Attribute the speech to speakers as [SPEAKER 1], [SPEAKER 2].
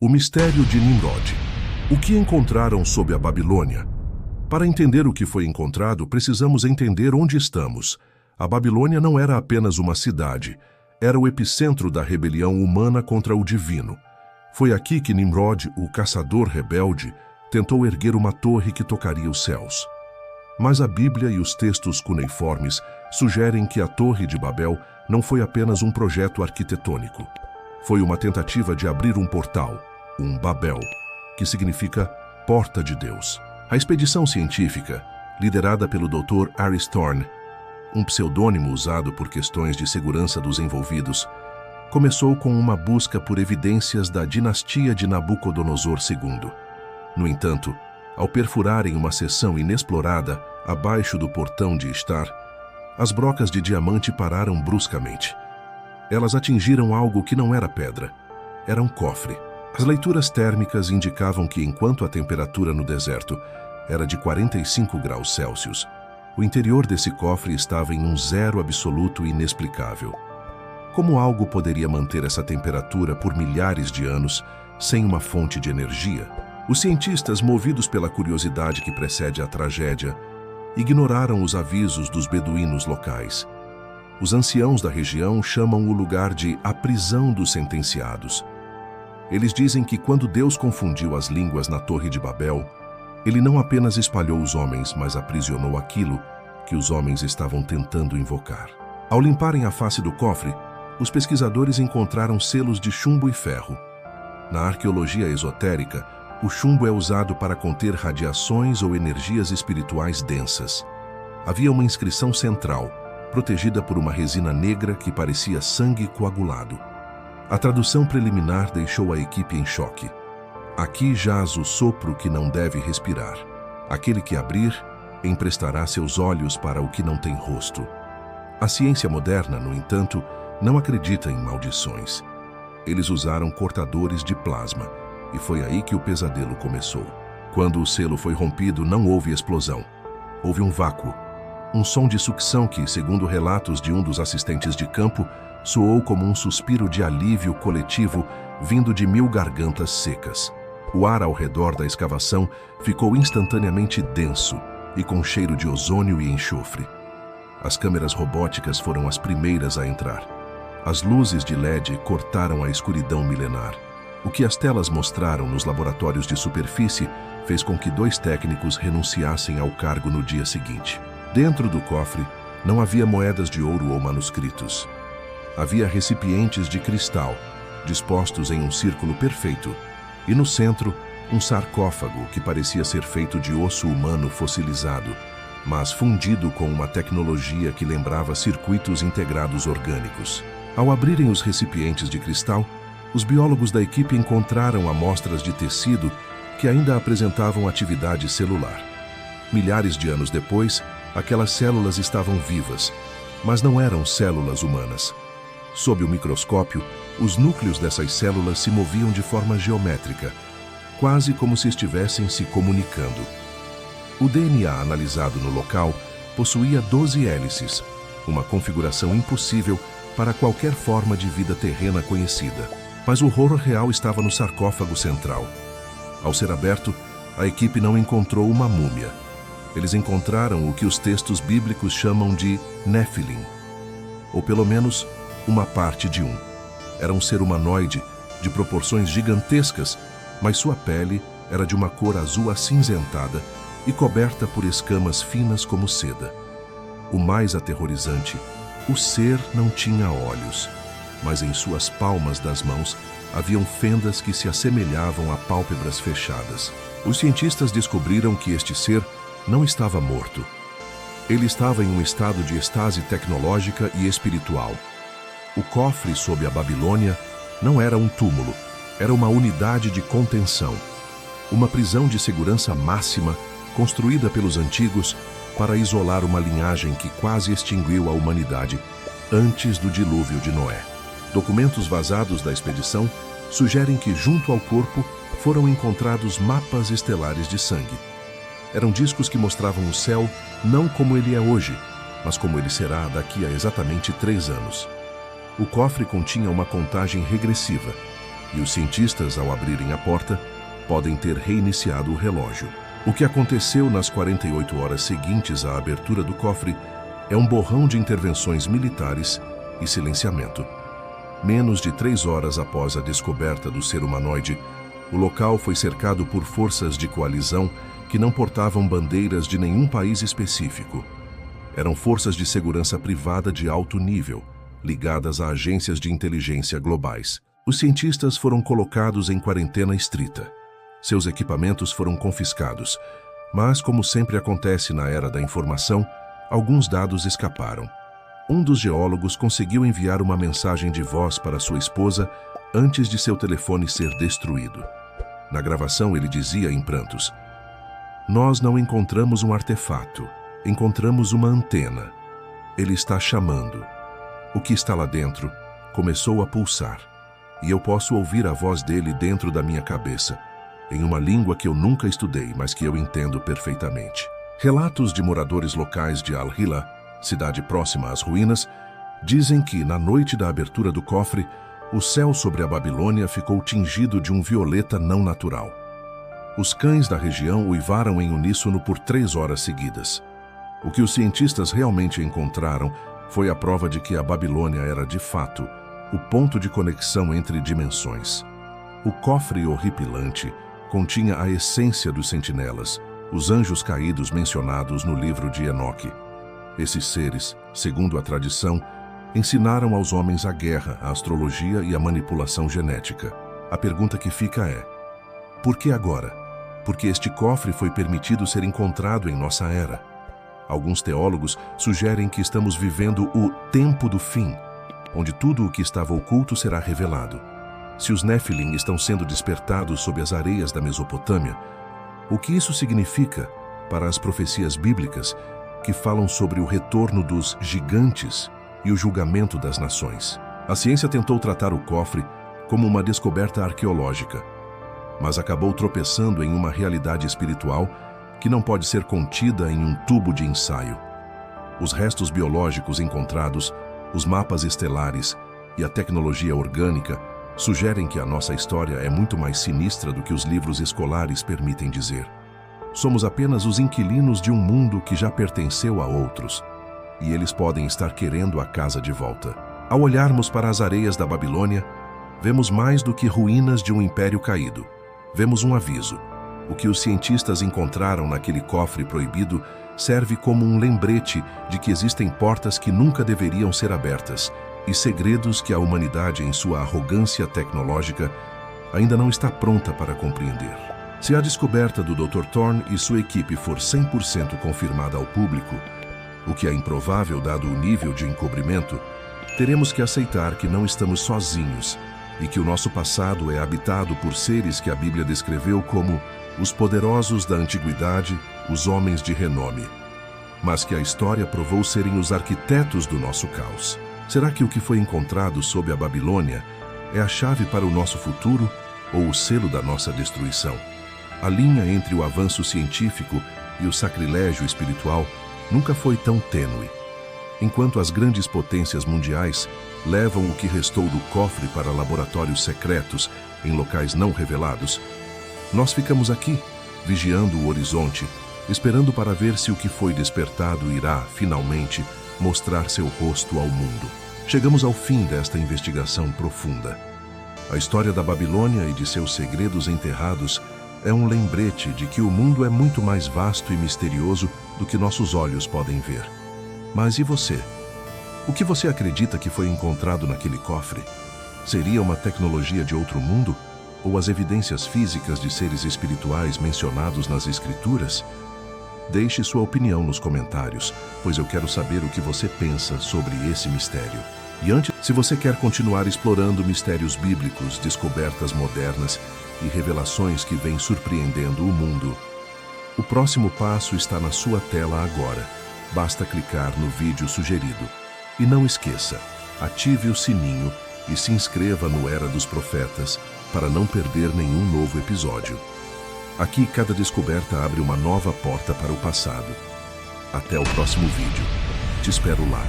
[SPEAKER 1] O mistério de Nimrod. O que encontraram sob a Babilônia? Para entender o que foi encontrado, precisamos entender onde estamos. A Babilônia não era apenas uma cidade, era o epicentro da rebelião humana contra o divino. Foi aqui que Nimrod, o caçador rebelde, tentou erguer uma torre que tocaria os céus. Mas a Bíblia e os textos cuneiformes sugerem que a Torre de Babel não foi apenas um projeto arquitetônico. Foi uma tentativa de abrir um portal, um Babel, que significa Porta de Deus. A expedição científica, liderada pelo Dr. Aris Thorne, um pseudônimo usado por questões de segurança dos envolvidos, começou com uma busca por evidências da dinastia de Nabucodonosor II. No entanto, ao perfurarem uma seção inexplorada abaixo do portão de Ishtar, as brocas de diamante pararam bruscamente. Elas atingiram algo que não era pedra, era um cofre. As leituras térmicas indicavam que enquanto a temperatura no deserto era de 45 graus Celsius, o interior desse cofre estava em um zero absoluto inexplicável. Como algo poderia manter essa temperatura por milhares de anos sem uma fonte de energia? Os cientistas, movidos pela curiosidade que precede a tragédia, ignoraram os avisos dos beduínos locais. Os anciãos da região chamam o lugar de a prisão dos sentenciados. Eles dizem que quando Deus confundiu as línguas na Torre de Babel, ele não apenas espalhou os homens, mas aprisionou aquilo que os homens estavam tentando invocar. Ao limparem a face do cofre, os pesquisadores encontraram selos de chumbo e ferro. Na arqueologia esotérica, o chumbo é usado para conter radiações ou energias espirituais densas. Havia uma inscrição central, protegida por uma resina negra que parecia sangue coagulado. A tradução preliminar deixou a equipe em choque. Aqui jaz o sopro que não deve respirar. Aquele que abrir, emprestará seus olhos para o que não tem rosto. A ciência moderna, no entanto, não acredita em maldições. Eles usaram cortadores de plasma, e foi aí que o pesadelo começou. Quando o selo foi rompido, não houve explosão. Houve um vácuo. Um som de sucção que, segundo relatos de um dos assistentes de campo, soou como um suspiro de alívio coletivo vindo de 1000 gargantas secas. O ar ao redor da escavação ficou instantaneamente denso e com cheiro de ozônio e enxofre. As câmeras robóticas foram as primeiras a entrar. As luzes de LED cortaram a escuridão milenar. O que as telas mostraram nos laboratórios de superfície fez com que 2 técnicos renunciassem ao cargo no dia seguinte. Dentro do cofre, não havia moedas de ouro ou manuscritos. Havia recipientes de cristal, dispostos em um círculo perfeito, e no centro, um sarcófago que parecia ser feito de osso humano fossilizado, mas fundido com uma tecnologia que lembrava circuitos integrados orgânicos. Ao abrirem os recipientes de cristal, os biólogos da equipe encontraram amostras de tecido que ainda apresentavam atividade celular. Milhares de anos depois, aquelas células estavam vivas, mas não eram células humanas. Sob o microscópio, os núcleos dessas células se moviam de forma geométrica, quase como se estivessem se comunicando. O DNA analisado no local possuía 12 hélices, uma configuração impossível para qualquer forma de vida terrena conhecida. Mas o horror real estava no sarcófago central. Ao ser aberto, a equipe não encontrou uma múmia. Eles encontraram o que os textos bíblicos chamam de Néfilim, ou pelo menos uma parte de um. Era um ser humanoide de proporções gigantescas, mas sua pele era de uma cor azul acinzentada e coberta por escamas finas como seda. O mais aterrorizante, o ser não tinha olhos, mas em suas palmas das mãos haviam fendas que se assemelhavam a pálpebras fechadas. Os cientistas descobriram que este ser não estava morto. Ele estava em um estado de estase tecnológica e espiritual. O cofre sob a Babilônia não era um túmulo, era uma unidade de contenção, uma prisão de segurança máxima construída pelos antigos para isolar uma linhagem que quase extinguiu a humanidade antes do dilúvio de Noé. Documentos vazados da expedição sugerem que junto ao corpo foram encontrados mapas estelares de sangue. Eram discos que mostravam o céu não como ele é hoje, mas como ele será daqui a exatamente 3 anos. O cofre continha uma contagem regressiva. e os cientistas, ao abrirem a porta, podem ter reiniciado o relógio. O que aconteceu nas 48 horas seguintes à abertura do cofre é um borrão de intervenções militares e silenciamento. Menos de 3 horas após a descoberta do ser humanoide, o local foi cercado por forças de coalizão que não portavam bandeiras de nenhum país específico. Eram forças de segurança privada de alto nível, ligadas a agências de inteligência globais. Os cientistas foram colocados em quarentena estrita. Seus equipamentos foram confiscados, mas, como sempre acontece na era da informação, alguns dados escaparam. Um dos geólogos conseguiu enviar uma mensagem de voz para sua esposa antes de seu telefone ser destruído. Na gravação, ele dizia em prantos: "Nós não encontramos um artefato, encontramos uma antena. Ele está chamando. O que está lá dentro começou a pulsar, e eu posso ouvir a voz dele dentro da minha cabeça, em uma língua que eu nunca estudei, mas que eu entendo perfeitamente." Relatos de moradores locais de Al-Hila, cidade próxima às ruínas, dizem que, na noite da abertura do cofre, o céu sobre a Babilônia ficou tingido de um violeta não natural. Os cães da região uivaram em uníssono por 3 horas seguidas. O que os cientistas realmente encontraram foi a prova de que a Babilônia era, de fato, o ponto de conexão entre dimensões. O cofre horripilante continha a essência dos sentinelas, os anjos caídos mencionados no livro de Enoque. Esses seres, segundo a tradição, ensinaram aos homens a guerra, a astrologia e a manipulação genética. A pergunta que fica é: por que agora? Porque este cofre foi permitido ser encontrado em nossa era. Alguns teólogos sugerem que estamos vivendo o tempo do fim, onde tudo o que estava oculto será revelado. Se os Néfilim estão sendo despertados sob as areias da Mesopotâmia, o que isso significa para as profecias bíblicas que falam sobre o retorno dos gigantes e o julgamento das nações? A ciência tentou tratar o cofre como uma descoberta arqueológica, mas acabou tropeçando em uma realidade espiritual que não pode ser contida em um tubo de ensaio. Os restos biológicos encontrados, os mapas estelares e a tecnologia orgânica sugerem que a nossa história é muito mais sinistra do que os livros escolares permitem dizer. Somos apenas os inquilinos de um mundo que já pertenceu a outros, e eles podem estar querendo a casa de volta. Ao olharmos para as areias da Babilônia, vemos mais do que ruínas de um império caído. Vemos um aviso. O que os cientistas encontraram naquele cofre proibido serve como um lembrete de que existem portas que nunca deveriam ser abertas e segredos que a humanidade, em sua arrogância tecnológica, ainda não está pronta para compreender. Se a descoberta do Dr. Thorne e sua equipe for 100% confirmada ao público, o que é improvável dado o nível de encobrimento, teremos que aceitar que não estamos sozinhos e que o nosso passado é habitado por seres que a Bíblia descreveu como os poderosos da antiguidade, os homens de renome, mas que a história provou serem os arquitetos do nosso caos. Será que o que foi encontrado sob a Babilônia é a chave para o nosso futuro ou o selo da nossa destruição? A linha entre o avanço científico e o sacrilégio espiritual nunca foi tão tênue. Enquanto as grandes potências mundiais levam o que restou do cofre para laboratórios secretos em locais não revelados, nós ficamos aqui, vigiando o horizonte, esperando para ver se o que foi despertado irá, finalmente, mostrar seu rosto ao mundo. Chegamos ao fim desta investigação profunda. A história da Babilônia e de seus segredos enterrados é um lembrete de que o mundo é muito mais vasto e misterioso do que nossos olhos podem ver. Mas e você? O que você acredita que foi encontrado naquele cofre? Seria uma tecnologia de outro mundo? Ou as evidências físicas de seres espirituais mencionados nas Escrituras? Deixe sua opinião nos comentários, pois eu quero saber o que você pensa sobre esse mistério. E antes, se você quer continuar explorando mistérios bíblicos, descobertas modernas e revelações que vêm surpreendendo o mundo, o próximo passo está na sua tela agora. Basta clicar no vídeo sugerido. E não esqueça, ative o sininho e se inscreva no Era dos Profetas para não perder nenhum novo episódio. Aqui, cada descoberta abre uma nova porta para o passado. Até o próximo vídeo. Te espero lá.